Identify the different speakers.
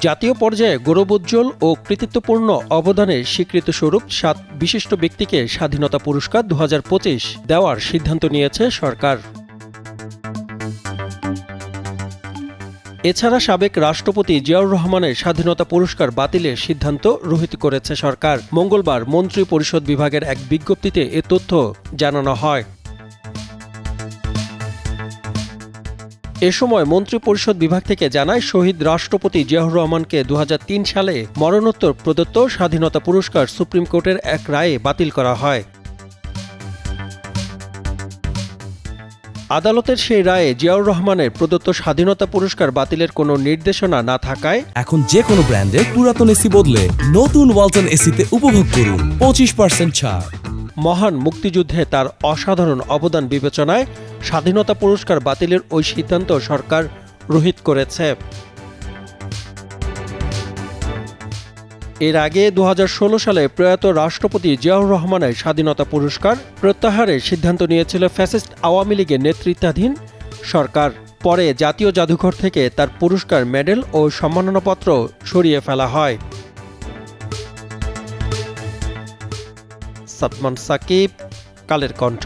Speaker 1: জাতীয় পর্যায়ে গৌরবোজ্জ্বল ও কৃতিত্বপূর্ণ অবদানের স্বীকৃতিস্বরূপ ৭ বিশিষ্ট ব্যক্তিকে স্বাধীনতা পুরস্কার ২০২৫ দেওয়ার সিদ্ধান্ত নিয়েছে সরকার। এছাড়া সাবেক রাষ্ট্রপতি জিয়াউর রহমানের স্বাধীনতা পুরস্কার বাতিলের সিদ্ধান্ত রহিত করেছে সরকার। মঙ্গলবার মন্ত্রী পরিষদ বিভাগের এক বিজ্ঞপ্তিতে এ তথ্য জানানো হয়। এ সময় মন্ত্রী পরিষদ বিভাগ থেকে জানায়, শহীদ রাষ্ট্রপতি জিয়াউর রহমানকে ২০০৩ সালে মরণোত্তর প্রদত্ত স্বাধীনতা পুরস্কার সুপ্রিম কোর্টের এক রায়ে বাতিল করা হয়। আদালতের সেই রায়ে জিয়াউর রহমানের প্রদত্ত স্বাধীনতা পুরস্কার বাতিলের কোনো নির্দেশনা না থাকায়
Speaker 2: এখন যে কোনো ব্র্যান্ডের পুরাতন এসি বদলে নতুন ওয়ালটন এসিতে উপভোগ করুন ২৫% ছাড়।
Speaker 1: মহান মুক্তিযুদ্ধে তার অসাধারণ অবদান বিবেচনায় স্বাধীনতা পুরস্কার বাতিলের ওই সিদ্ধান্ত সরকার রহিত করেছে। এর আগে ২০১৬ সালে প্রয়াত রাষ্ট্রপতি জিয়াউর রহমানের স্বাধীনতা পুরস্কার প্রত্যাহারের সিদ্ধান্ত নিয়েছিল ফ্যাসিস্ট আওয়ামী লীগের নেতৃত্বাধীন সরকার। পরে জাতীয় জাদুঘর থেকে তার পুরস্কার, মেডেল ও সম্মাননাপত্র সরিয়ে ফেলা হয়। সাদমান সাকিব, কালের কণ্ঠ।